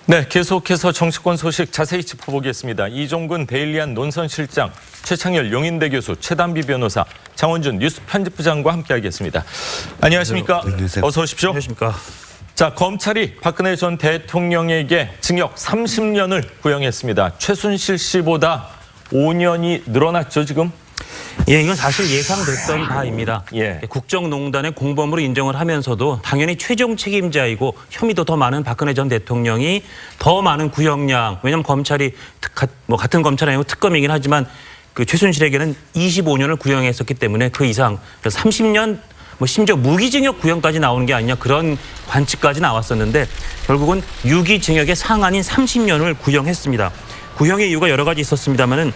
네, 계속해서 정치권 소식 자세히 짚어보겠습니다. 이종근 데일리안 논선실장, 최창열 용인대 교수, 최단비 변호사, 장원준 뉴스 편집부장과 함께하겠습니다. 안녕하십니까? 안녕하세요. 어서 오십시오. 안녕하십니까? 자, 검찰이 박근혜 전 대통령에게 징역 30년을 구형했습니다. 최순실 씨보다 5년이 늘어났죠, 지금? 예, 이건 사실 예상됐던 바입니다. 예. 국정농단의 공범으로 인정을 하면서도 당연히 최종 책임자이고 혐의도 더 많은 박근혜 전 대통령이 더 많은 구형량, 왜냐하면 검찰이 같은 검찰이 아니고 특검이긴 하지만 그 최순실에게는 25년을 구형했었기 때문에 그 이상 30년 심지어 무기징역 구형까지 나오는 게 아니냐 그런 관측까지 나왔었는데 결국은 유기징역의 상한인 30년을 구형했습니다. 구형의 이유가 여러 가지 있었습니다만은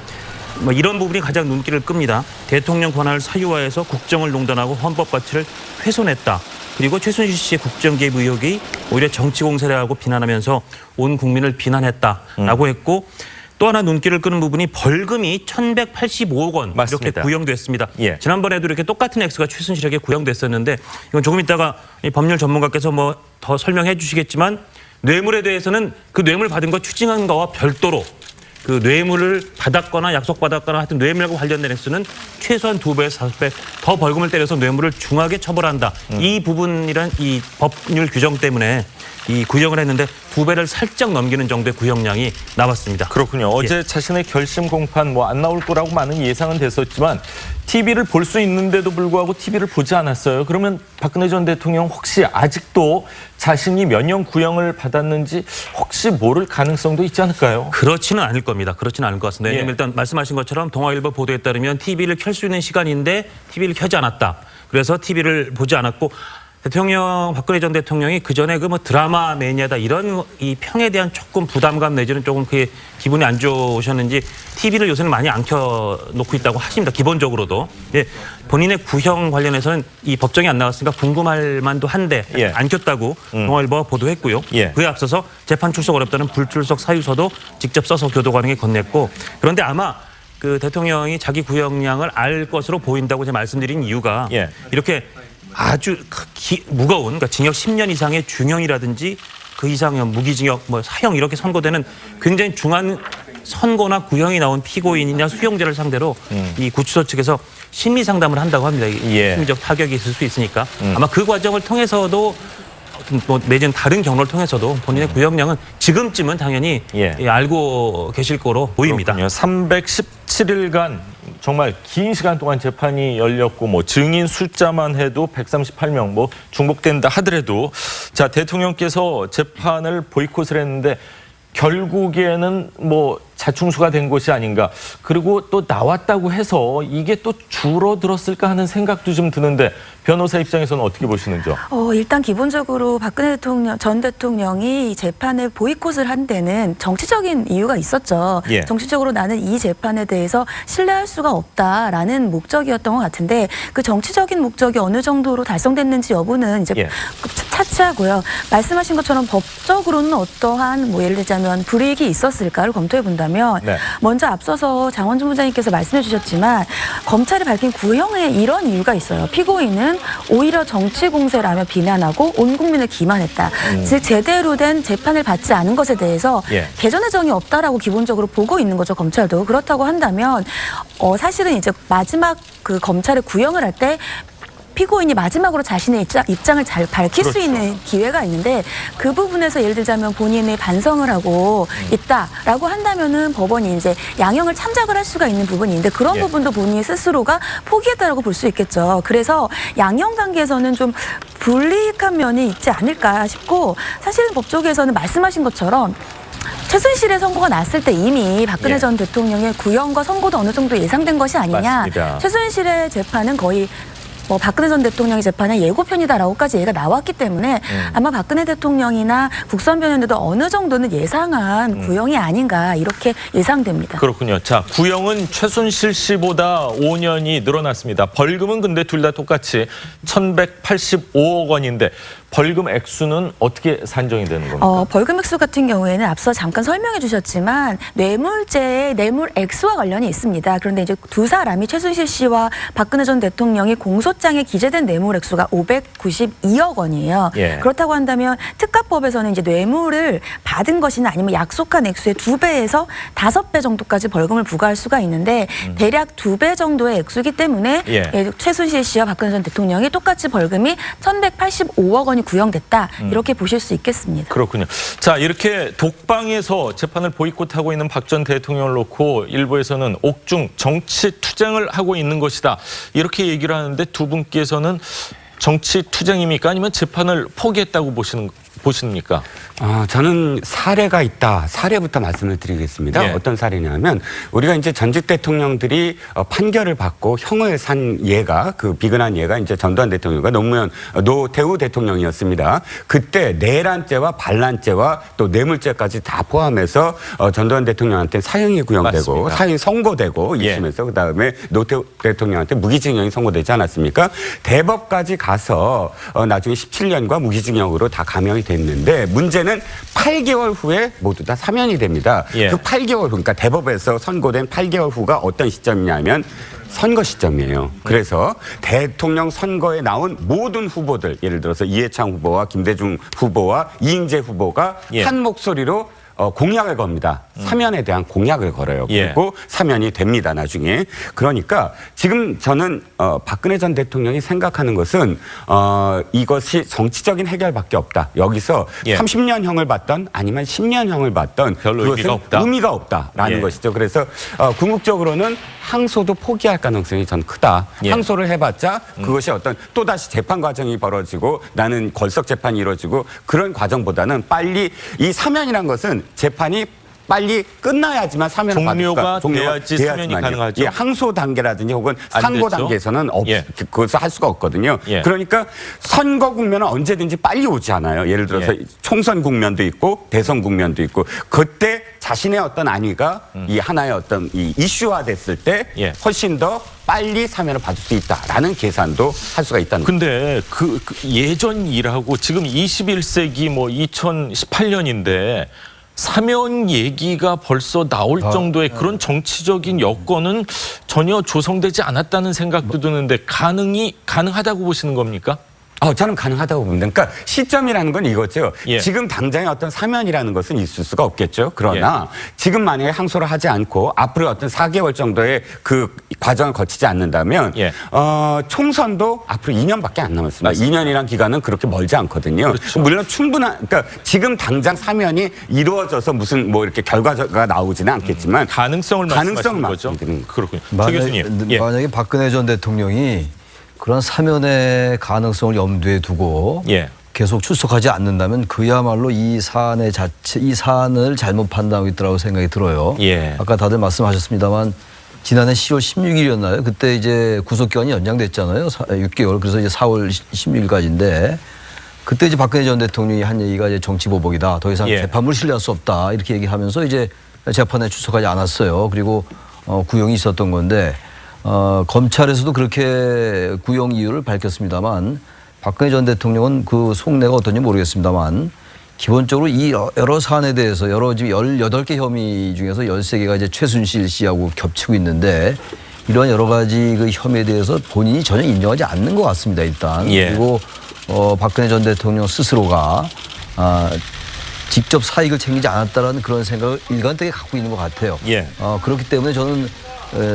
이런 부분이 가장 눈길을 끕니다. 대통령 권한을 사유화해서 국정을 농단하고 헌법 가치를 훼손했다. 그리고 최순실 씨의 국정 개입 의혹이 오히려 정치 공세라고 비난하면서 온 국민을 비난했다라고 했고 또 하나 눈길을 끄는 부분이 벌금이 1,185억 원 맞습니다. 이렇게 구형됐습니다. 예. 지난번에도 이렇게 똑같은 액수가 최순실에게 구형됐었는데 이건 조금 이따가 법률 전문가께서 더 설명해 주시겠지만 뇌물에 대해서는 그 뇌물 받은 거 추징한 거와 별도로 그 뇌물을 받았거나 약속받았거나 하여튼 뇌물과 관련된 액수는 최소한 2배에서 5배 더 벌금을 때려서 뇌물을 중하게 처벌한다. 이 부분이란 이 법률 규정 때문에 이 구형을 했는데 2배를 살짝 넘기는 정도의 구형량이 나왔습니다. 그렇군요. 어제 자신의 결심 공판 안 나올 거라고 많은 예상은 됐었지만 TV를 볼 수 있는데도 불구하고 TV를 보지 않았어요. 그러면 박근혜 전 대통령 혹시 아직도 자신이 몇 년 구형을 받았는지 혹시 모를 가능성도 있지 않을까요? 그렇지는 않을 겁니다. 그렇지는 않을 것 같습니다. 왜냐하면 예. 일단 말씀하신 것처럼 동아일보 보도에 따르면 TV를 켤 수 있는 시간인데 TV를 켜지 않았다. 그래서 TV를 보지 않았고 박근혜 전 대통령이 그전에 드라마 매니아다 이런 이 평에 대한 조금 부담감 내지는 조금 그게 기분이 안 좋으셨는지 TV를 요새는 많이 안 켜놓고 있다고 하십니다. 기본적으로도. 예, 본인의 구형 관련해서는 이 법정이 안 나왔으니까 궁금할 만도 한데 예. 안 켰다고 동아일보가 보도했고요. 예. 그에 앞서서 재판 출석 어렵다는 불출석 사유서도 직접 써서 교도관에게 건넸고 그런데 아마 그 대통령이 자기 구형량을 알 것으로 보인다고 제가 말씀드린 이유가 예. 이렇게 아주 무거운 그러니까 징역 10년 이상의 중형이라든지 그 이상의 무기징역 사형 이렇게 선고되는 굉장히 중한 선고나 구형이 나온 피고인이나 수용자를 상대로 이 구치소 측에서 심리 상담을 한다고 합니다. 예. 심리적 타격이 있을 수 있으니까 아마 그 과정을 통해서도 내지는 다른 경로를 통해서도 본인의 구형량은 지금쯤은 당연히 알고 계실 거로 보입니다. 317일간 정말 긴 시간 동안 재판이 열렸고 증인 숫자만 해도 138명 중복된다 하더라도 자 대통령께서 재판을 보이콧을 했는데 결국에는 자충수가 된 것이 아닌가. 그리고 또 나왔다고 해서 이게 또 줄어들었을까 하는 생각도 좀 드는데 변호사 입장에서는 어떻게 보시는지요? 일단 기본적으로 박근혜 전 대통령이 이 재판을 보이콧을 한 데는 정치적인 이유가 있었죠. 예. 정치적으로 나는 이 재판에 대해서 신뢰할 수가 없다라는 목적이었던 것 같은데 그 정치적인 목적이 어느 정도로 달성됐는지 여부는 이제 차치하고요. 말씀하신 것처럼 법적으로는 어떠한 예를 들자면 불이익이 있었을까를 검토해 본다면 먼저 앞서서 장원준 부장님께서 말씀해 주셨지만 검찰이 밝힌 구형에 이런 이유가 있어요. 피고인은 오히려 정치 공세라며 비난하고 온 국민을 기만했다. 즉 제대로 된 재판을 받지 않은 것에 대해서 개전의 정이 없다라고 기본적으로 보고 있는 거죠. 검찰도. 그렇다고 한다면 사실은 이제 마지막 그 검찰의 구형을 할 때 피고인이 마지막으로 자신의 입장을 잘 밝힐 수 있는 기회가 있는데 그 부분에서 예를 들자면 본인의 반성을 하고 있다라고 한다면은 법원이 이제 양형을 참작을 할 수가 있는 부분이 있는데 그런 부분도 본인 스스로가 포기했다라고 볼 수 있겠죠. 그래서 양형 단계에서는 좀 불이익한 면이 있지 않을까 싶고 사실은 법조계에서는 말씀하신 것처럼 최순실의 선고가 났을 때 이미 박근혜 전 대통령의 구형과 선고도 어느 정도 예상된 것이 아니냐. 맞습니다. 최순실의 재판은 거의 박근혜 전 대통령의 재판은 예고편이다라고까지 얘기가 나왔기 때문에 아마 박근혜 대통령이나 국선 변호인들도 어느 정도는 예상한 구형이 아닌가 이렇게 예상됩니다. 그렇군요. 자, 구형은 최순실 씨보다 5년이 늘어났습니다. 벌금은 근데 둘 다 똑같이 1,185억 원인데 벌금 액수는 어떻게 산정이 되는 겁니까? 벌금 액수 같은 경우에는 앞서 잠깐 설명해 주셨지만 뇌물죄의 뇌물 액수와 관련이 있습니다. 그런데 이제 두 사람이 최순실 씨와 박근혜 전 대통령이 공소장에 기재된 뇌물 액수가 592억 원이에요. 예. 그렇다고 한다면 특가법에서는 이제 뇌물을 받은 것이나 아니면 약속한 액수의 2배에서 5배 정도까지 벌금을 부과할 수가 있는데 대략 2배 정도의 액수이기 때문에 예. 최순실 씨와 박근혜 전 대통령이 똑같이 벌금이 1,185억 원이 구형됐다. 이렇게 보실 수 있겠습니다. 그렇군요. 자, 이렇게 독방에서 재판을 보이콧하고 있는 박 전 대통령을 놓고 일부에서는 옥중 정치 투쟁을 하고 있는 것이다. 이렇게 얘기를 하는데 두 분께서는 정치 투쟁입니까? 아니면 재판을 포기했다고 보십니까? 저는 사례가 있다. 사례부터 말씀을 드리겠습니다. 예. 어떤 사례냐면 우리가 이제 전직 대통령들이 판결을 받고 형을 산 예가 그 비근한 예가 이제 전두환 대통령과 노무현 노태우 대통령이었습니다. 그때 내란죄와 반란죄와 또 뇌물죄까지 다 포함해서 전두환 대통령한테 사형이 구형되고 맞습니다. 사형이 선고되고 예. 1심에서 그다음에 노태우 대통령한테 무기징역이 선고되지 않았습니까? 대법까지 가서 나중에 17년과 무기징역으로 다 감형이 됐는데 문제는 8개월 후에 모두 다 사면이 됩니다. 예. 그 8개월 후, 그러니까 대법에서 선고된 8개월 후가 어떤 시점이냐면 선거 시점이에요. 그래서 대통령 선거에 나온 모든 후보들, 예를 들어서 이해창 후보와 김대중 후보와 이인재 후보가 예. 한 목소리로 공약을 겁니다. 사면에 대한 공약을 걸어요. 예. 그리고 사면이 됩니다. 나중에. 그러니까 지금 저는 박근혜 전 대통령이 생각하는 것은 이것이 정치적인 해결밖에 없다. 여기서 예. 30년형을 받던 아니면 10년형을 받던 별로 의미가 없다. 의미가 없다라는 예. 것이죠. 그래서 궁극적으로는 항소도 포기할 가능성이 전 크다. 예. 항소를 해봤자 그것이 어떤 또다시 재판 과정이 벌어지고 나는 걸석 재판이 이루어지고 그런 과정보다는 빨리 이 사면이란 것은 재판이 빨리 끝나야지만 사면을 받을 종료가 수가 돼야지 사면이 돼야지만요. 가능하죠. 예, 항소 단계라든지 혹은 안 상고 됐죠. 단계에서는 예. 그것을 할 수가 없거든요. 예. 그러니까 선거 국면은 언제든지 빨리 오지 않아요. 예를 들어서 예. 총선 국면도 있고 대선 국면도 있고 그때 자신의 어떤 안위가 이 하나의 어떤 이 이슈화 됐을 때 예. 훨씬 더 빨리 사면을 받을 수 있다라는 계산도 할 수가 있다는 거죠. 근데 그 예전 일하고 지금 21세기 뭐 2018년인데 사면 얘기가 벌써 나올 정도의 그런 정치적인 여건은 전혀 조성되지 않았다는 생각도 드는데 가능하다고 보시는 겁니까? 저는 가능하다고 봅니다. 그러니까 시점이라는 건 이거죠. 예. 지금 당장의 어떤 사면이라는 것은 있을 수가 없겠죠. 그러나 지금 만약에 항소를 하지 않고 앞으로 어떤 4개월 정도의 그 과정을 거치지 않는다면 예. 총선도 앞으로 2년밖에 안 남았습니다. 맞습니다. 2년이란 기간은 그렇게 멀지 않거든요. 그렇죠. 물론 충분한 그러니까 지금 당장 사면이 이루어져서 무슨 뭐 이렇게 결과가 나오지는 않겠지만 가능성을 말씀하시는 거죠? 말씀드리는 거죠. 그렇군요. 최 교수님. 예. 만약에 박근혜 전 대통령이 그런 사면의 가능성을 염두에 두고 예. 계속 출석하지 않는다면 그야말로 이 사안의 이 사안을 잘못 판단하고 있더라고 생각이 들어요. 예. 아까 다들 말씀하셨습니다만 지난해 10월 16일이었나요? 그때 이제 구속기간이 연장됐잖아요. 6개월. 그래서 이제 4월 16일까지인데 그때 이제 박근혜 전 대통령이 한 얘기가 이제 정치보복이다. 더 이상 예. 재판을 신뢰할 수 없다. 이렇게 얘기하면서 이제 재판에 출석하지 않았어요. 그리고 구형이 있었던 건데 검찰에서도 그렇게 구형 이유를 밝혔습니다만 박근혜 전 대통령은 그 속내가 어떤지 모르겠습니다만 기본적으로 이 여러 사안에 대해서 여러 지금 18개 혐의 중에서 13개가 이제 최순실 씨하고 겹치고 있는데 이러한 여러 가지 그 혐의에 대해서 본인이 전혀 인정하지 않는 것 같습니다. 일단. 예. 그리고 박근혜 전 대통령 스스로가 직접 사익을 챙기지 않았다라는 그런 생각을 일관되게 갖고 있는 것 같아요. 예. 그렇기 때문에 저는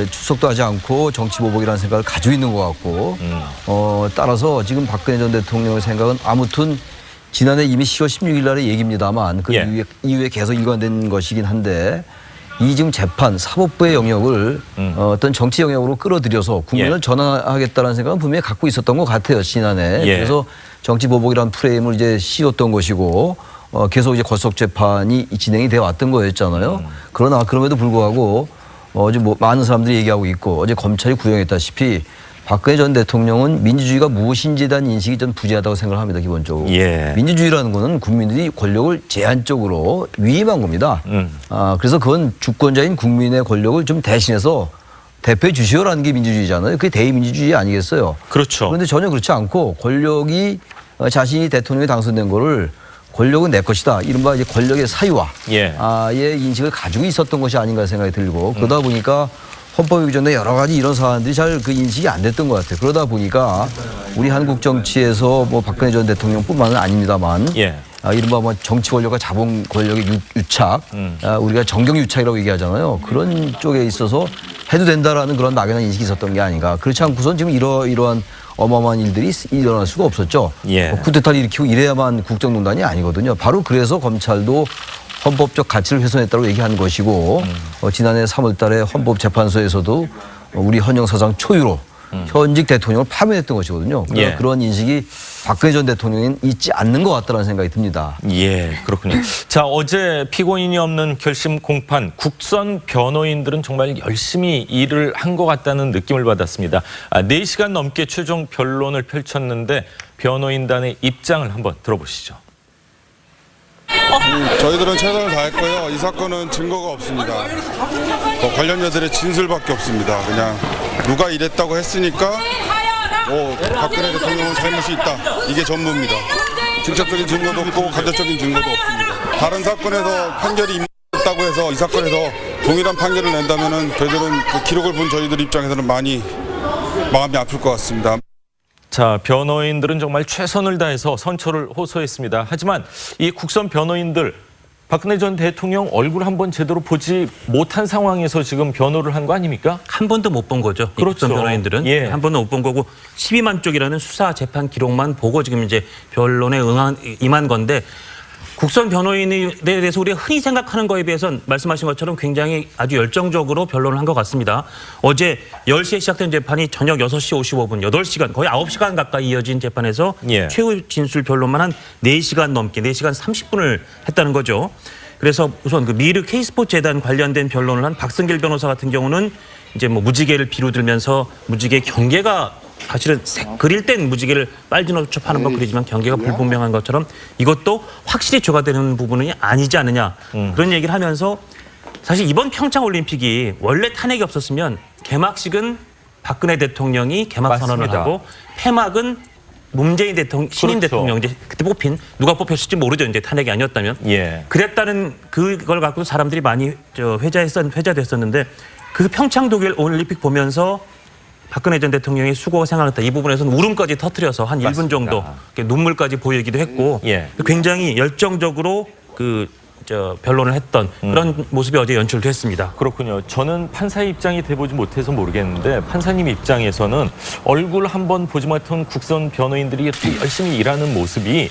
출석도 하지 않고 정치보복이라는 생각을 가지고 있는 것 같고 따라서 지금 박근혜 전 대통령의 생각은 아무튼 지난해 이미 10월 16일 날의 얘기입니다만 그 예. 이후에 계속 일관된 것이긴 한데 이 지금 재판 사법부의 영역을 어떤 정치 영역으로 끌어들여서 국면을 예. 전환하겠다는 생각은 분명히 갖고 있었던 것 같아요. 지난해. 예. 그래서 정치보복이라는 프레임을 이제 씌웠던 것이고 계속 이제 걸석 재판이 진행이 되어 왔던 거였잖아요. 그러나 그럼에도 불구하고 어제 뭐 많은 사람들이 얘기하고 있고 어제 검찰이 구형했다시피 박근혜 전 대통령은 민주주의가 무엇인지에 대한 인식이 좀 부재하다고 생각합니다. 기본적으로. 예. 민주주의라는 거는 국민들이 권력을 제한적으로 위임한 겁니다. 그래서 그건 주권자인 국민의 권력을 좀 대신해서 대표해 주시오라는 게 민주주의잖아요. 그게 대의민주주의 아니겠어요. 그렇죠. 그런데 전혀 그렇지 않고 권력이 자신이 대통령에 당선된 거를 권력은 내 것이다. 이른바 이제 권력의 사유화 예. 의 인식을 가지고 있었던 것이 아닌가 생각이 들고 그러다 보니까 헌법 위반의 여러 가지 이런 사안들이 잘 그 인식이 안 됐던 것 같아요. 그러다 보니까 우리 한국 정치에서 뭐 박근혜 전 대통령뿐만은 아닙니다만 예. 이른바 뭐 정치 권력과 자본 권력의 유착, 우리가 정경 유착이라고 얘기하잖아요. 그런 쪽에 있어서 해도 된다라는 그런 막연한 인식이 있었던 게 아닌가. 그렇지 않고선 지금 이러한 어마어마한 일들이 일어날 수가 없었죠. 예. 쿠데타를 일으키고 이래야만 국정농단이 아니거든요. 바로 그래서 검찰도 헌법적 가치를 훼손했다고 얘기한 것이고 지난해 3월 달에 헌법재판소에서도 우리 헌영 사상 초유로 현직 대통령을 파면했던 것이거든요. 예. 그런 인식이 박근혜 전 대통령은 있지 않는 것 같다는 생각이 듭니다. 예, 그렇군요. 자, 어제 피고인이 없는 결심 공판, 국선 변호인들은 정말 열심히 일을 한 것 같다는 느낌을 받았습니다. 4시간 넘게 최종 변론을 펼쳤는데 변호인단의 입장을 한번 들어보시죠. 저희들은 최선을 다했고요. 이 사건은 증거가 없습니다. 관련자들의 진술밖에 없습니다. 그냥 누가 이랬다고 했으니까 박근혜 대통령은 잘못이 있다. 이게 전부입니다. 직접적인 증거도 없고 간접적인 증거도 없습니다. 다른 사건에서 판결이 임했다고 해서 이 사건에서 동일한 판결을 낸다면은 저희들은 그 기록을 본 저희들 입장에서는 많이 마음이 아플 것 같습니다. 자, 변호인들은 정말 최선을 다해서 선처를 호소했습니다. 하지만 이 국선 변호인들 박근혜 전 대통령 얼굴 한번 제대로 보지 못한 상황에서 지금 변호를 한 거 아닙니까? 한 번도 못 본 거죠. 이 그렇죠. 국선 변호인들은 예. 한 번도 못 본 거고 12만 쪽이라는 수사 재판 기록만 보고 지금 이제 변론에 임한 건데 국선 변호인에 대해서 우리가 흔히 생각하는 거에 비해서는 말씀하신 것처럼 굉장히 아주 열정적으로 변론을 한 것 같습니다. 어제 10시에 시작된 재판이 저녁 6시 55분, 8시간, 거의 9시간 가까이 이어진 재판에서 예. 최후 진술 변론만 한 4시간 넘게, 4시간 30분을 했다는 거죠. 그래서 우선 그 미르 K스포츠 재단 관련된 변론을 한 박승길 변호사 같은 경우는 이제 뭐 무지개를 비로들면서 무지개 경계가 사실은 그릴 땐 무지개를 빨주노초 파는 건 그리지만 경계가 불분명한 것처럼 이것도 확실히 조가되는 부분이 아니지 않느냐 그런 얘기를 하면서 사실 이번 평창올림픽이 원래 탄핵이 없었으면 개막식은 박근혜 대통령이 개막 선언을 맞습니다. 하고 폐막은 문재인 대통령, 신임 그렇죠. 대통령 이제 그때 뽑힌 누가 뽑혔을지 모르죠. 이제 탄핵이 아니었다면 예. 그랬다는 그걸 갖고 사람들이 많이 회자됐었는데 그 평창 동계 올림픽 보면서 박근혜 전 대통령의 수고가 생각났다. 이 부분에서는 울음까지 터뜨려서 한 1분 정도 이렇게 눈물까지 보이기도 했고 예. 굉장히 열정적으로 변론을 했던 그런 모습이 어제 연출됐습니다. 그렇군요. 저는 판사의 입장이 돼보지 못해서 모르겠는데 판사님 입장에서는 얼굴 한번 보지 못한 국선 변호인들이 이렇게 열심히 일하는 모습이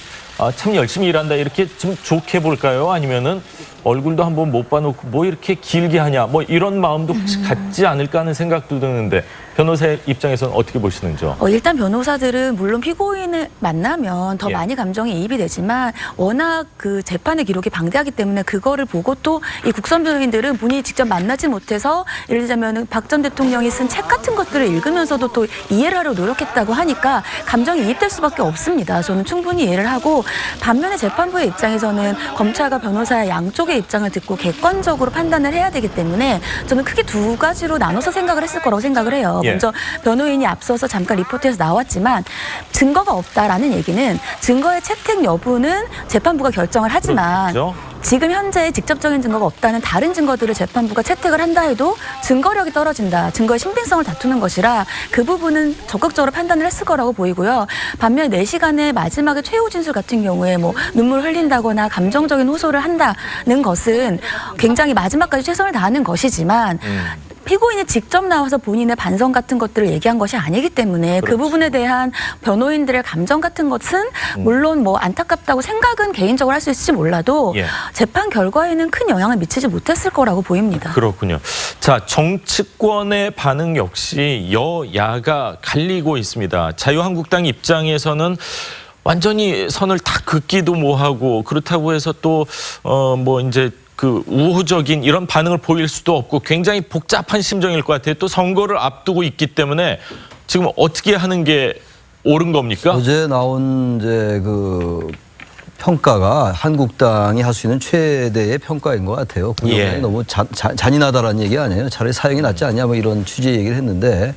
참 열심히 일한다 이렇게 좀 좋게 볼까요? 아니면은 얼굴도 한번 못 봐놓고 뭐 이렇게 길게 하냐 뭐 이런 마음도 혹시 갖지 않을까 하는 생각도 드는데 변호사의 입장에서는 어떻게 보시는지요? 일단 변호사들은 물론 피고인을 만나면 더 예. 많이 감정이 이입이 되지만 워낙 그 재판의 기록이 방대하기 때문에 그거를 보고 또 이 국선 변호인들은 본인이 직접 만나지 못해서 예를 들자면 박 전 대통령이 쓴 책 같은 것들을 읽으면서도 또 이해를 하려고 노력했다고 하니까 감정이 이입될 수밖에 없습니다. 저는 충분히 이해를 하고 반면에 재판부의 입장에서는 검찰과 변호사의 양쪽의 입장을 듣고 객관적으로 판단을 해야 되기 때문에 저는 크게 두 가지로 나눠서 생각을 했을 거라고 생각을 해요. 예. 먼저 변호인이 앞서서 잠깐 리포트에서 나왔지만 증거가 없다라는 얘기는 증거의 채택 여부는 재판부가 결정을 하지만 그렇죠. 지금 현재 직접적인 증거가 없다는 다른 증거들을 재판부가 채택을 한다 해도 증거력이 떨어진다. 증거의 신빙성을 다투는 것이라 그 부분은 적극적으로 판단을 했을 거라고 보이고요. 반면에 4시간의 마지막에 최후 진술 같은 경우에 뭐 눈물 흘린다거나 감정적인 호소를 한다는 것은 굉장히 마지막까지 최선을 다하는 것이지만 피고인이 직접 나와서 본인의 반성 같은 것들을 얘기한 것이 아니기 때문에 그 부분에 대한 변호인들의 감정 같은 것은 물론 뭐 안타깝다고 생각은 개인적으로 할 수 있을지 몰라도 예. 재판 결과에는 큰 영향을 미치지 못했을 거라고 보입니다. 그렇군요. 자, 정치권의 반응 역시 여야가 갈리고 있습니다. 자유한국당 입장에서는 완전히 선을 다 긋기도 뭐하고 그렇다고 해서 또 뭐 이제 그 우호적인 이런 반응을 보일 수도 없고 굉장히 복잡한 심정일 것 같아요. 또 선거를 앞두고 있기 때문에 지금 어떻게 하는 게 옳은 겁니까? 어제 나온 이제 그 평가가 한국당이 할 수 있는 최대의 평가인 것 같아요. 그 예. 너무 잔인하다라는 얘기 아니에요. 차라리 사형이 낫지 않냐 뭐 이런 취지의 얘기를 했는데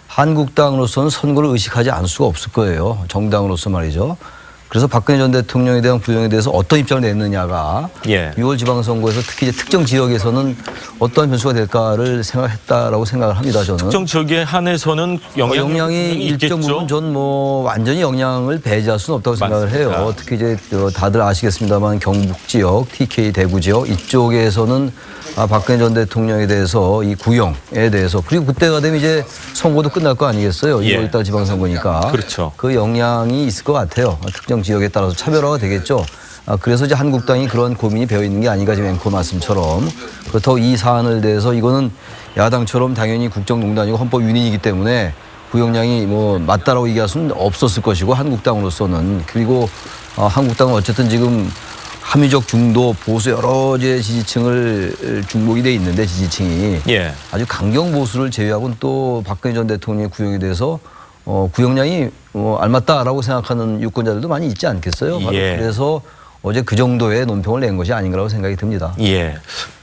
한국당으로서는 선거를 의식하지 않을 수가 없을 거예요. 정당으로서 말이죠. 그래서 박근혜 전 대통령에 대한 구형에 대해서 어떤 입장을 냈느냐가 예. 6월 지방선거에서 특히 이제 특정 지역에서는 어떠한 변수가 될까를 생각했다라고 생각을 합니다. 저는. 특정 지역에 한해서는 영향이 일정 부분 전 뭐 완전히 영향을 배제할 수는 없다고 생각을 맞습니다. 해요. 특히 이제 다들 아시겠습니다만 경북 지역, TK 대구 지역 이쪽에서는 박근혜 전 대통령에 대해서 이 구형에 대해서 그리고 그때가 되면 이제 선거도 끝날 거 아니겠어요. 예. 2월달 지방선거니까. 그렇죠. 그 영향이 있을 것 같아요. 특정 지역에 따라서 차별화가 되겠죠. 그래서 이제 한국당이 그런 고민이 배어 있는 게 아닌가 지금 앵커 말씀처럼. 그렇다고 이 사안을 대해서 이거는 야당처럼 당연히 국정농단이고 헌법 위반이기 때문에 구형량이 뭐 맞다라고 얘기할 수는 없었을 것이고 한국당으로서는 그리고 한국당은 어쨌든 지금 합리적 중도 보수 여러 제 지지층을 중복이 돼 있는데 지지층이 예. 아주 강경 보수를 제외하고는 또 박근혜 전 대통령의 구형에 대해서 구형량이 알맞다라고 생각하는 유권자들도 많이 있지 않겠어요? 예. 그래서 어제 그 정도의 논평을 낸 것이 아닌가라고 생각이 듭니다. 예.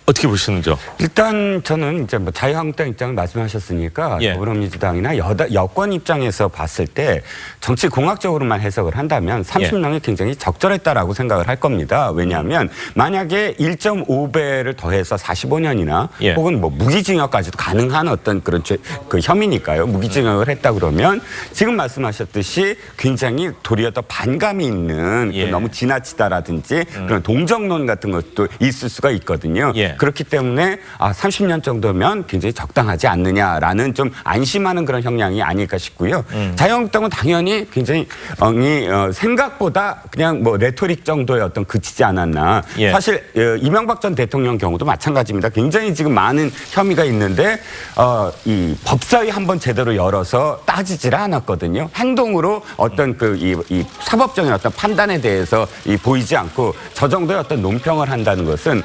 어떻게 보시는지요? 일단 저는 이제 뭐 자유한국당 입장을 말씀하셨으니까 예. 더불어민주당이나 여권 입장에서 봤을 때 정치 공학적으로만 해석을 한다면 30명이 굉장히 적절했다라고 생각을 할 겁니다. 왜냐하면 만약에 1.5배를 더해서 45년이나 예. 혹은 뭐 무기징역까지도 가능한 어떤 그런 그 혐의니까요. 무기징역을 했다 그러면 지금 말씀하셨듯이 굉장히 도리어 더 반감이 있는 예. 너무 지나치다라든지 그런 동정론 같은 것도 있을 수가 있거든요. 예. 그렇기 때문에 30년 정도면 굉장히 적당하지 않느냐라는 좀 안심하는 그런 형량이 아닐까 싶고요. 자유한국당은 당연히 굉장히 생각보다 그냥 뭐 레토릭 정도의 어떤 그치지 않았나. 예. 사실 이명박 전 대통령 경우도 마찬가지입니다. 굉장히 지금 많은 혐의가 있는데 이 법사위 한번 제대로 열어서 따지질 않았거든요. 행동으로 어떤 이 사법적인 어떤 판단에 대해서 보이지 않고 저 정도의 어떤 논평을 한다는 것은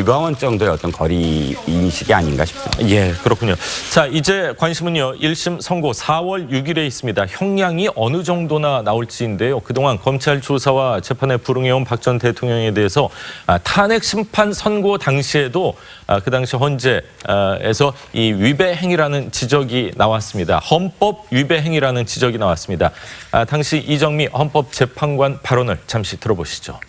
불가원 정도의 어떤 거리 인식이 아닌가 싶습니다. 예, 그렇군요. 자, 이제 관심은요. 1심 선고 4월 6일에 있습니다. 형량이 어느 정도나 나올지인데요. 그동안 검찰 조사와 재판에 불응해온 박 전 대통령에 대해서 탄핵 심판 선고 당시에도 그 당시 헌재에서 이 위배 행위라는 지적이 나왔습니다. 헌법 위배 행위라는 지적이 나왔습니다. 당시 이정미 헌법재판관 발언을 잠시 들어보시죠.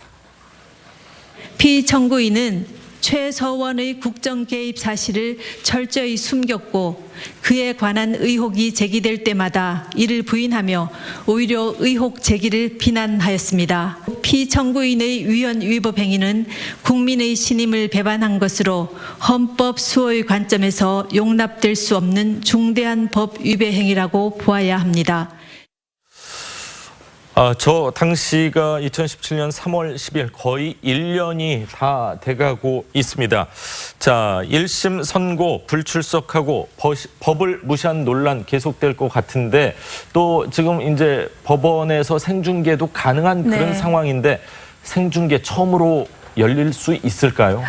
피청구인은 최서원의 국정 개입 사실을 철저히 숨겼고 그에 관한 의혹이 제기될 때마다 이를 부인하며 오히려 의혹 제기를 비난하였습니다. 피청구인의 위헌 위법 행위는 국민의 신임을 배반한 것으로 헌법 수호의 관점에서 용납될 수 없는 중대한 법 위배 행위라고 보아야 합니다. 저 당시가 2017년 3월 10일 거의 1년이 다 돼가고 있습니다. 자, 1심 선고 불출석하고 법을 무시한 논란 계속될 것 같은데 또 지금 이제 법원에서 생중계도 가능한 그런 네. 상황인데 생중계 처음으로 열릴 수 있을까요?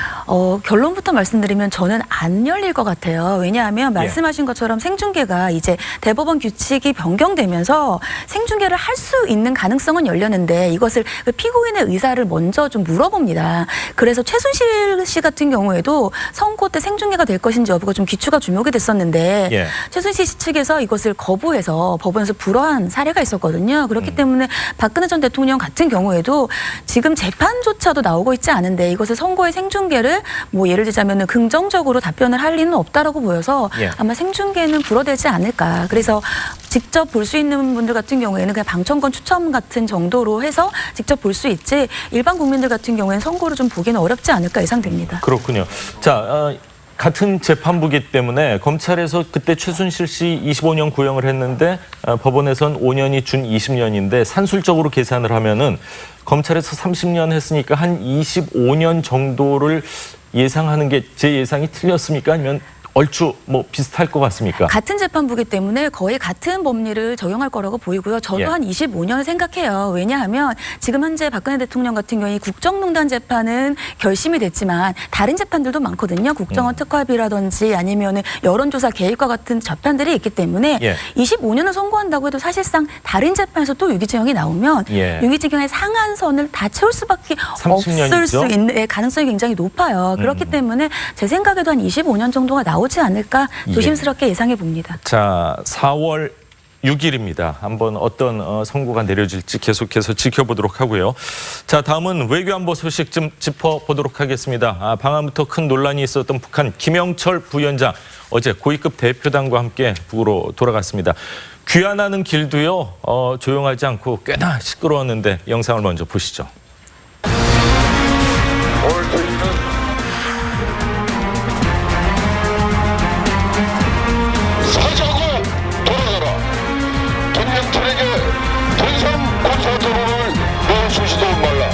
결론부터 말씀드리면 저는 안 열릴 것 같아요. 왜냐하면 말씀하신 것처럼 생중계가 이제 대법원 규칙이 변경되면서 생중계를 할 수 있는 가능성은 열렸는데 이것을 피고인의 의사를 먼저 좀 물어봅니다. 그래서 최순실 씨 같은 경우에도 선고 때 생중계가 될 것인지 여부가 좀 귀추가 주목이 됐었는데 예. 최순실 씨 측에서 이것을 거부해서 법원에서 불허한 사례가 있었거든요. 그렇기 때문에 박근혜 전 대통령 같은 경우에도 지금 재판조차도 나오고 있지 않은데 이것을 선고의 생중계를 뭐 예를 들자면 긍정적으로 답변을 할 리는 없다라고 보여서 예. 아마 생중계는 불허되지 않을까. 그래서 직접 볼 수 있는 분들 같은 경우에는 그냥 방청권 추첨 같은 정도로 해서 직접 볼 수 있지 일반 국민들 같은 경우에는 선고를 좀 보기는 어렵지 않을까 예상됩니다. 그렇군요. 자, 같은 재판부기 때문에 검찰에서 그때 최순실 씨 25년 구형을 했는데 법원에선 5년이 준 20년인데 산술적으로 계산을 하면은 검찰에서 30년 했으니까 한 25년 정도를 예상하는 게 제 예상이 틀렸습니까? 아니면 얼추 뭐 비슷할 것 같습니까? 같은 재판부기 때문에 거의 같은 법리를 적용할 거라고 보이고요. 저도 예. 한 25년을 생각해요. 왜냐하면 지금 현재 박근혜 대통령 같은 경우에 국정농단 재판은 결심이 됐지만 다른 재판들도 많거든요. 국정원 특활비라든지 아니면 여론조사 개입과 같은 재판들이 있기 때문에 예. 25년을 선고한다고 해도 사실상 다른 재판에서 또 유기징역이 나오면 예. 유기징역의 상한선을 다 채울 수밖에 30년 없을 있죠? 수 있는 가능성이 굉장히 높아요. 그렇기 때문에 제 생각에도 한 25년 정도가 나오지 않을까 조심스럽게 예상해 봅니다. 자, 4월 6일입니다. 한번 어떤 선고가 내려질지 계속해서 지켜보도록 하고요. 자, 다음은 외교안보 소식 좀 짚어보도록 하겠습니다. 방한부터 큰 논란이 있었던 북한 김영철 부위원장 어제 고위급 대표단과 함께 북으로 돌아갔습니다. 귀환하는 길도요 조용하지 않고 꽤나 시끄러웠는데 영상을 먼저 보시죠. 사자고 돌아가라. 김영철에게 더 이상 고소장을 내주시도 말라.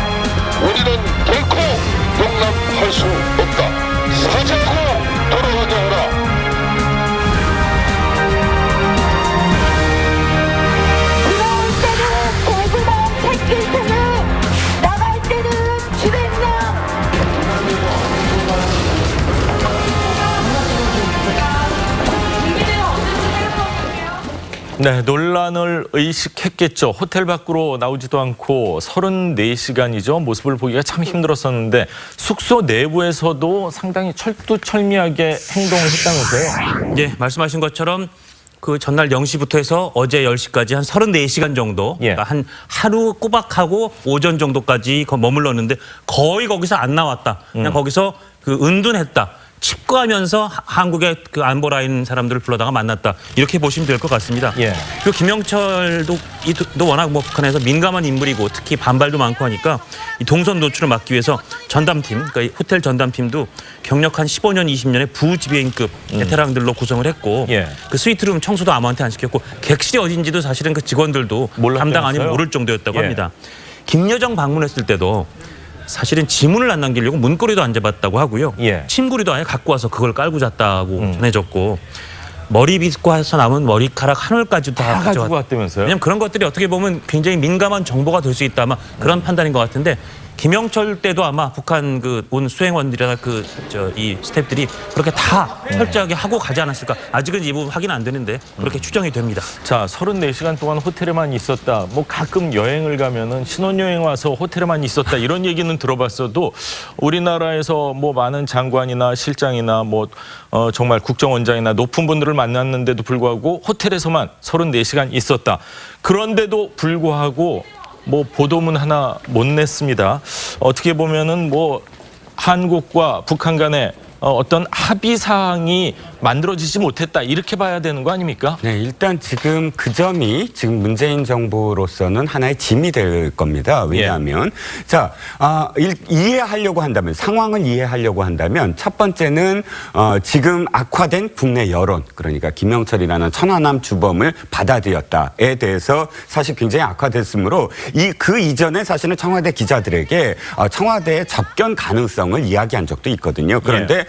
우리는 결코 용납할 수 없다. 사자고 돌아가게 하라. 들어올 때는 대구만 새길 테니 나갈 때는 주백남. 네, 논란을 의식했겠죠. 호텔 밖으로 나오지도 않고 34시간이죠. 모습을 보기가 참 힘들었었는데 숙소 내부에서도 상당히 철두철미하게 행동을 했다면서요. 예, 말씀하신 것처럼 그 전날 0시부터 해서 어제 10시까지 한 34시간 정도, 예. 그러니까 한 하루 꼬박하고 오전 정도까지 머물렀는데 거의 거기서 안 나왔다. 그냥 거기서 그 은둔했다. 칩거하면서 한국의 그 안보 라인 사람들을 불러다가 만났다. 이렇게 보시면 될 것 같습니다. 예. 그리고 김영철도 워낙 뭐 북한에서 민감한 인물이고 특히 반발도 많고 하니까 이 동선 노출을 막기 위해서 전담팀, 그러니까 이 호텔 전담팀도 경력 한 15년, 20년의 부지배인급 베테랑들로 구성을 했고 예. 그 스위트룸 청소도 아무한테 안 시켰고 객실이 어딘지도 사실은 그 직원들도 담당 아니면 모를 정도였다고 예. 합니다. 김여정 방문했을 때도 사실은 지문을 안 남기려고 문고리도 안 잡았다고 하고요. 예. 침구리도 아예 갖고 와서 그걸 깔고 잤다고 전해졌고 머리 빗고 해서 남은 머리카락 한 올까지도 다 다 가지고 가져왔다. 왔다면서요? 왜냐하면 그런 것들이 어떻게 보면 굉장히 민감한 정보가 될 수 있다 아마 그런 판단인 것 같은데 김영철 때도 아마 북한 그 온 수행원들이나 이 스태프들이 그렇게 다 철저하게 하고 가지 않았을까. 아직은 이 부분 확인 안 되는데 그렇게 추정이 됩니다. 자, 34시간 동안 호텔에만 있었다. 뭐 가끔 여행을 가면은 신혼여행 와서 호텔에만 있었다. 이런 얘기는 들어봤어도 우리나라에서 뭐 많은 장관이나 실장이나 뭐 정말 국정원장이나 높은 분들을 만났는데도 불구하고 호텔에서만 34시간 있었다. 그런데도 불구하고 뭐 보도문 하나 못 냈습니다. 어떻게 보면은 뭐 한국과 북한 간에 어떤 합의 사항이 만들어지지 못했다 이렇게 봐야 되는 거 아닙니까? 네, 일단 지금 그 점이 지금 문재인 정부로서는 하나의 짐이 될 겁니다. 왜냐하면 자 이해하려고 한다면 상황을 이해하려고 한다면 첫 번째는 지금 악화된 국내 여론 그러니까 김영철이라는 천하남 주범을 받아들였다에 대해서 사실 굉장히 악화됐으므로 그 이전에 사실은 청와대 기자들에게 청와대의 접견 가능성을 이야기한 적도 있거든요. 그런데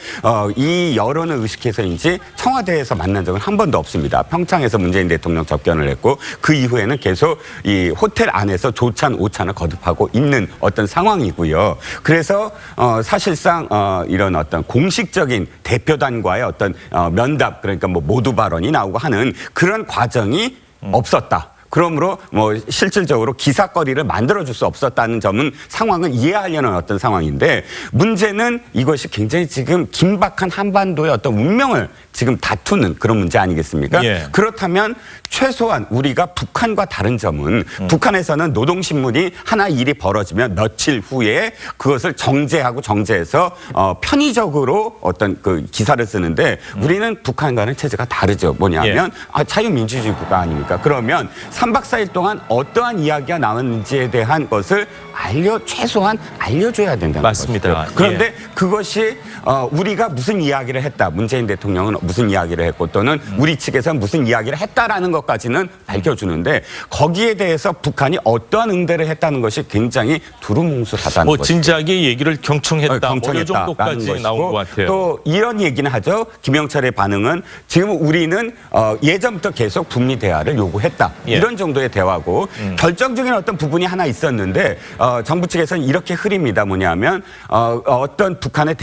이 여론을 의식해서인지 청와대에서 만난 적은 한 번도 없습니다. 평창에서 문재인 대통령 접견을 했고 그 이후에는 계속 이 호텔 안에서 조찬 오찬을 거듭하고 있는 어떤 상황이고요. 그래서 사실상 이런 어떤 공식적인 대표단과의 어떤 면담 그러니까 뭐 모두 발언이 나오고 하는 그런 과정이 없었다. 그러므로 뭐 실질적으로 기사거리를 만들어줄 수 없었다는 점은 상황을 이해하려는 어떤 상황인데 문제는 이것이 굉장히 지금 긴박한 한반도의 어떤 운명을 지금 다투는 그런 문제 아니겠습니까? 예. 그렇다면 최소한 우리가 북한과 다른 점은 북한에서는 노동신문이 하나 일이 벌어지면 며칠 후에 그것을 정제해서 편의적으로 어떤 그 기사를 쓰는데 우리는 북한과는 체제가 다르죠. 뭐냐면 자유민주주의 국가 아닙니까? 그러면 3박 4일 동안 어떠한 이야기가 나왔는지에 대한 것을 최소한 알려줘야 된다는 맞습니다. 거죠. 그런데 그것이 우리가 무슨 이야기를 했다. 문재인 대통령은 무슨 이야기를 했고 또는 우리 측에서 무슨 이야기를 했다라는 것까지는 밝혀주는데 거기에 대해서 북한이 어떠한 응대를 했다는 것이 굉장히 두루뭉술하다는 뭐 거죠. 진지하게 얘기를 경청했다. 뭐 이 정도까지 나온 것 같아요. 또 이런 얘기는 하죠. 김영철의 반응은 지금 우리는 예전부터 계속 북미 대화를 요구했다. 예. 이런 정도의 대화고 결정적인 어떤 부분이 하나 있었는데 정부 측에서는 이렇게 흐립니다. 뭐냐면 어떤 북한의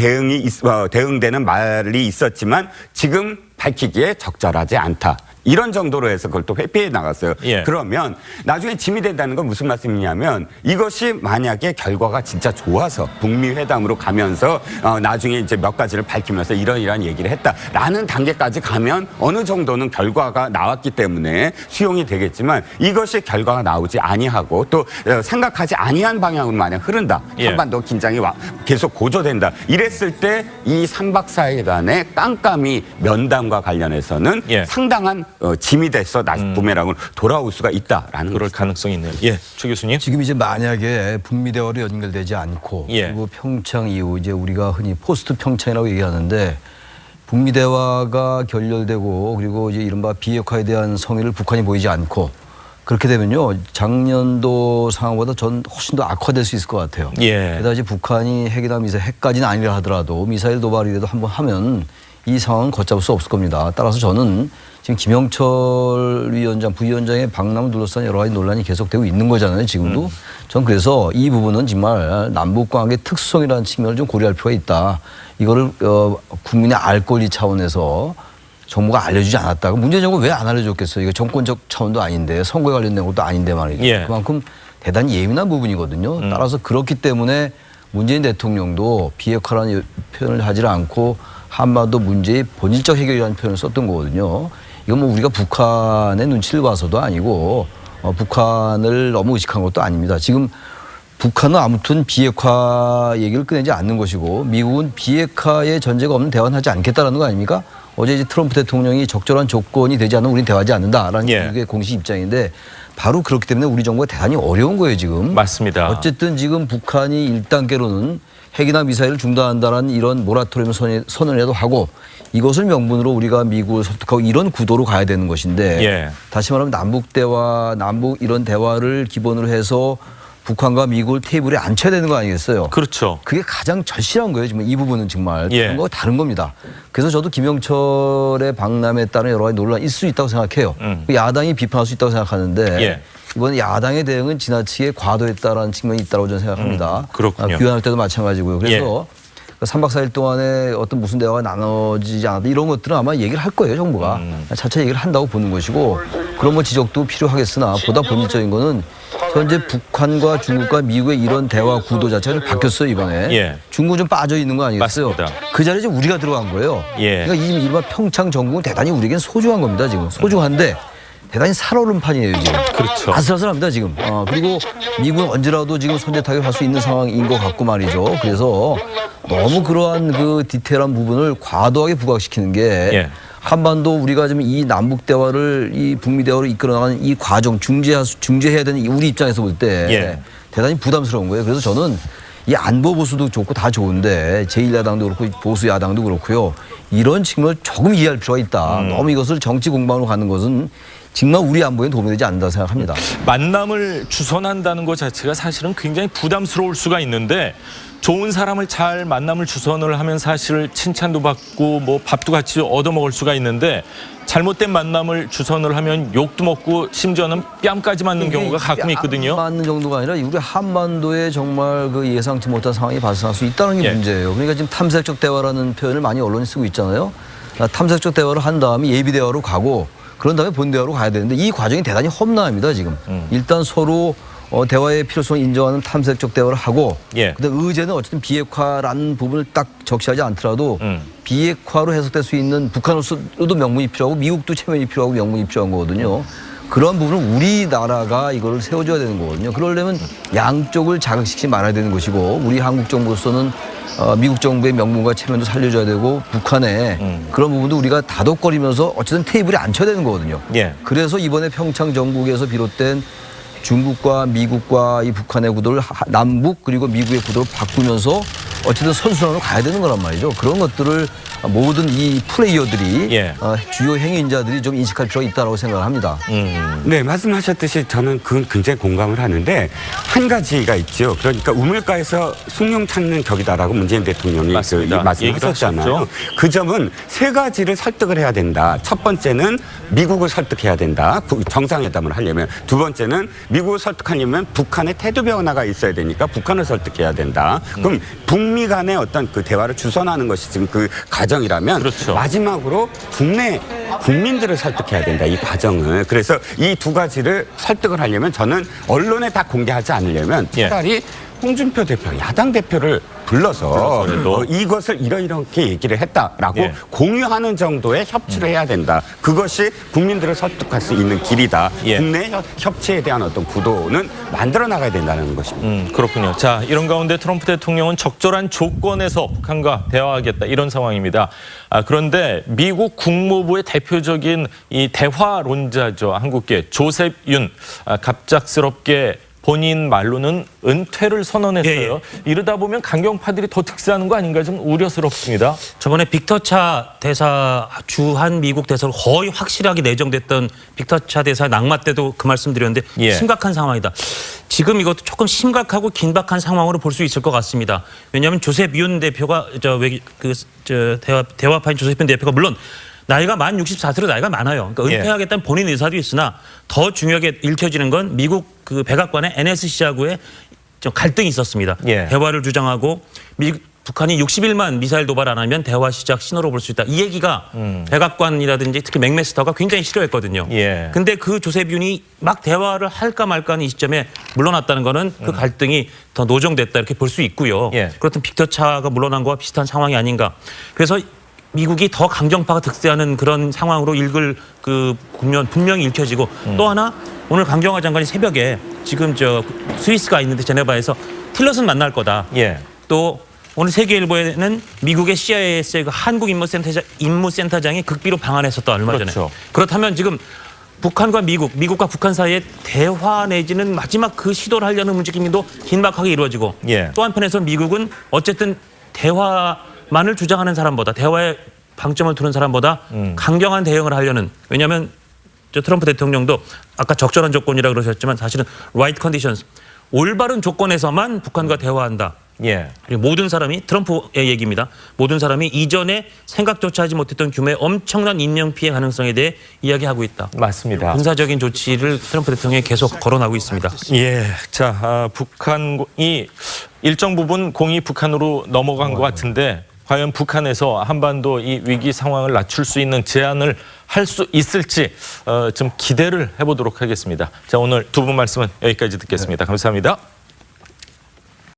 대응되는 말이 있었지만 지금 밝히기에 적절하지 않다. 이런 정도로 해서 그걸 또 회피해 나갔어요. 예. 그러면 나중에 짐이 된다는 건 무슨 말씀이냐면 이것이 만약에 결과가 진짜 좋아서 북미 회담으로 가면서 나중에 이제 몇 가지를 밝히면서 이러이러한 얘기를 했다라는 단계까지 가면 어느 정도는 결과가 나왔기 때문에 수용이 되겠지만 이것이 결과가 나오지 아니하고 또 생각하지 아니한 방향으로 만약 흐른다. 예. 한반도 긴장이 계속 고조된다. 이랬을 때 이 3박 4일간의 깜깜이 면담과 관련해서는 예. 상당한 짐이 돼서 다시 부메랑으로 돌아올 수가 있다라는 그럴 것이죠. 가능성이 있네요. 예, 최 교수님. 지금 이제 만약에 북미 대화로 연결되지 않고 예. 그리고 평창 이후 이제 우리가 흔히 포스트 평창이라고 얘기하는데 북미 대화가 결렬되고 그리고 이제 이른바 비핵화에 대한 성의를 북한이 보이지 않고 그렇게 되면요 작년도 상황보다 전 훨씬 더 악화될 수 있을 것 같아요. 예. 게다가 이제 북한이 핵이나 미사일 핵까지는 아니라 하더라도 미사일 도발이라도 한번 하면 이 상황은 걷잡을 수 없을 겁니다. 따라서 저는 지금 김영철 위원장, 부위원장의 방남을 둘러싼 여러 가지 논란이 계속되고 있는 거잖아요. 지금도. 전 그래서 이 부분은 정말 남북관계 특성이라는 측면을 좀 고려할 필요가 있다. 이거를 국민의 알 권리 차원에서 정부가 알려주지 않았다. 문재인 정부 왜 안 알려줬겠어요? 이거 정권적 차원도 아닌데 선거에 관련된 것도 아닌데 말이죠. 예. 그만큼 대단히 예민한 부분이거든요. 따라서 그렇기 때문에 문재인 대통령도 비핵화라는 표현을 하지 않고 한반도 문제의 본질적 해결이라는 표현을 썼던 거거든요. 이건 뭐 우리가 북한의 눈치를 봐서도 아니고 북한을 너무 의식한 것도 아닙니다. 지금 북한은 아무튼 비핵화 얘기를 꺼내지 않는 것이고 미국은 비핵화의 전제가 없는 대화는 하지 않겠다라는 거 아닙니까? 어제 이제 트럼프 대통령이 적절한 조건이 되지 않으면 우리는 대화하지 않는다라는 예. 미국의 공식 입장인데 바로 그렇기 때문에 우리 정부가 대단히 어려운 거예요 지금. 맞습니다. 어쨌든 지금 북한이 1단계로는 핵이나 미사일을 중단한다는 이런 모라토리엄 선언이라도 하고 이것을 명분으로 우리가 미국을 설득하고 이런 구도로 가야 되는 것인데 예. 다시 말하면 남북 대화, 남북 이런 대화를 기본으로 해서 북한과 미국을 테이블에 앉혀야 되는 거 아니겠어요? 그렇죠. 그게 가장 절실한 거예요. 지금 이 부분은 정말 예. 다른 거 다른 겁니다. 그래서 저도 김영철의 방남에 따른 여러 가지 논란이 있을 수 있다고 생각해요. 야당이 비판할 수 있다고 생각하는데 예. 이번 야당의 대응은 지나치게 과도했다라는 측면이 있다고 저는 생각합니다. 그렇군요. 귀환할 때도 마찬가지고요. 그래서 3박 4일 동안에 어떤 무슨 대화가 나눠지지 않았다 이런 것들은 아마 얘기를 할 거예요. 정부가. 차차 얘기를 한다고 보는 것이고 그런 뭐 지적도 필요하겠으나 보다 본질적인 거는 현재 북한과 중국과 미국의 이런 대화 구도 자체가 좀 바뀌었어요 이번에. 예. 중국은 좀 빠져 있는 거 아니겠어요? 맞습니다. 그 자리에 지금 우리가 들어간 거예요. 예. 그러니까 이 일반 평창 정국은 대단히 우리에겐 소중한 겁니다 지금. 소중한데 대단히 살얼음 판이에요 지금. 그렇죠. 아슬아슬합니다 지금. 그리고 미국은 언제라도 지금 선제 타격할 수 있는 상황인 것 같고 말이죠. 그래서 너무 그러한 그 디테일한 부분을 과도하게 부각시키는 게 예. 한반도 우리가 지금 이 남북 대화를 이 북미 대화로 이끌어나가는 이 과정 중재해야 되는 우리 입장에서 볼 때 예. 대단히 부담스러운 거예요. 그래서 저는 이 안보 보수도 좋고 다 좋은데 제1야당도 그렇고 보수 야당도 그렇고요. 이런 측면을 조금 이해할 필요가 있다. 너무 이것을 정치 공방으로 가는 것은 정말 우리 안보에 도움이 되지 않는다 생각합니다. 만남을 주선한다는 것 자체가 사실은 굉장히 부담스러울 수가 있는데 좋은 사람을 잘 만남을 주선을 하면 사실 칭찬도 받고 뭐 밥도 같이 얻어먹을 수가 있는데 잘못된 만남을 주선을 하면 욕도 먹고 심지어는 뺨까지 맞는 경우가 가끔 있거든요. 맞는 정도가 아니라 우리 한반도에 정말 그 예상치 못한 상황이 발생할 수 있다는 게 예. 문제예요. 그러니까 지금 탐색적 대화라는 표현을 많이 언론이 쓰고 있잖아요. 탐색적 대화를 한 다음에 예비 대화로 가고 그런 다음에 본 대화로 가야 되는데 이 과정이 대단히 험난합니다 지금. 일단 서로 대화의 필요성을 인정하는 탐색적 대화를 하고 예. 근데 의제는 어쨌든 비핵화라는 부분을 딱 적시하지 않더라도 비핵화로 해석될 수 있는 북한으로서도 명분이 필요하고 미국도 체면이 필요하고 명분이 필요한 거거든요. 그런 부분은 우리나라가 이걸 세워줘야 되는 거거든요. 그러려면 양쪽을 자극시키지 말아야 되는 것이고 우리 한국 정부로서는 미국 정부의 명분과 체면도 살려줘야 되고 북한의 그런 부분도 우리가 다독거리면서 어쨌든 테이블에 앉혀야 되는 거거든요. 예. 그래서 이번에 평창 정국에서 비롯된 중국과 미국과 이 북한의 구도를 남북 그리고 미국의 구도를 바꾸면서 어쨌든 선순환으로 가야 되는 거란 말이죠. 그런 것들을 모든 이 플레이어들이 예. 주요 행위인자들이 좀 인식할 필요가 있다고 생각을 합니다. 네, 말씀하셨듯이 저는 그건 굉장히 공감을 하는데 한 가지가 있죠. 그러니까 우물가에서 숭늉 찾는 격이다라고 문재인 대통령이 맞습니다. 말씀하셨잖아요. 그 점은 세 가지를 설득을 해야 된다. 첫 번째는 미국을 설득해야 된다. 정상회담을 하려면. 두 번째는 미국을 설득하려면 북한의 태도 변화가 있어야 되니까 북한을 설득해야 된다. 그럼 북미 북미 간의 어떤 그 대화를 주선하는 것이 지금 그 과정이라면 그렇죠. 마지막으로 국내 국민들을 설득해야 된다, 이 과정을. 그래서 이 두 가지를 설득을 하려면 저는 언론에 다 공개하지 않으려면 예. 차라리 홍준표 대표, 야당 대표를 불러서 이것을 이렇게 얘기를 했다라고 예. 공유하는 정도의 협치를 해야 된다. 그것이 국민들을 설득할 수 있는 길이다. 예. 국내 협치에 대한 어떤 구도는 만들어 나가야 된다는 것입니다. 그렇군요. 자, 이런 가운데 트럼프 대통령은 적절한 조건에서 북한과 대화하겠다 이런 상황입니다. 그런데 미국 국무부의 대표적인 이 대화론자죠. 한국계 조셉 윤 갑작스럽게 본인 말로는 은퇴를 선언했어요. 이러다 보면 강경파들이 더 특사하는 거 아닌가 좀 우려스럽습니다. 저번에 빅터차 대사 주한 미국 대사로 거의 확실하게 내정됐던 빅터차 대사 낙마 때도 그 말씀드렸는데 예. 심각한 상황이다. 지금 이것도 조금 심각하고 긴박한 상황으로 볼 수 있을 것 같습니다. 왜냐하면 조셉 윤 대표가 대화파인 조셉 윤 대표가 물론 나이가 만 64세로 나이가 많아요. 그러니까 은퇴하겠다는 본인 의사도 있으나 더 중요하게 읽혀지는 건 미국 그 백악관의 NSC하고의 좀 갈등이 있었습니다. 예. 대화를 주장하고 북한이 60일만 미사일 도발 안 하면 대화 시작 신호로 볼 수 있다. 이 얘기가 백악관이라든지 특히 맥메스터가 굉장히 싫어했거든요. 예. 근데 그 조셉 윤이 막 대화를 할까 말까 하는 이 시점에 물러났다는 거는 그 갈등이 더 노정됐다 이렇게 볼 수 있고요. 예. 그렇다면 빅터차가 물러난 거와 비슷한 상황이 아닌가. 그래서 미국이 더 강경파가 득세하는 그런 상황으로 읽을 그 국면 분명히 읽혀지고 또 하나 오늘 강경화 장관이 새벽에 지금 스위스가 있는데 제네바에서 틸러슨 만날 거다. 예. 또 오늘 세계일보에는 미국의 CIS의 그 한국임무센터장이 극비로 방한했었다 얼마 전에. 그렇죠. 그렇다면 지금 북한과 미국과 북한 사이의 대화 내지는 마지막 그 시도를 하려는 움직임도 긴박하게 이루어지고 예. 또 한편에서 미국은 어쨌든 대화만을 주장하는 사람보다 대화에 방점을 두는 사람보다 강경한 대응을 하려는 왜냐하면 트럼프 대통령도 아까 적절한 조건이라고 그러셨지만 사실은 right conditions 올바른 조건에서만 북한과 대화한다. 예. 그리고 모든 사람이 트럼프의 얘기입니다. 모든 사람이 이전에 생각조차 하지 못했던 규모의 엄청난 인명피해 가능성에 대해 이야기하고 있다. 맞습니다. 군사적인 조치를 트럼프 대통령이 계속 거론하고 있습니다. 예, 자 북한이 일정 부분 공이 북한으로 넘어간 것 같은데 과연 북한에서 한반도 이 위기 상황을 낮출 수 있는 제안을 할 수 있을지 좀 기대를 해보도록 하겠습니다. 자, 오늘 두 분 말씀은 여기까지 듣겠습니다. 감사합니다.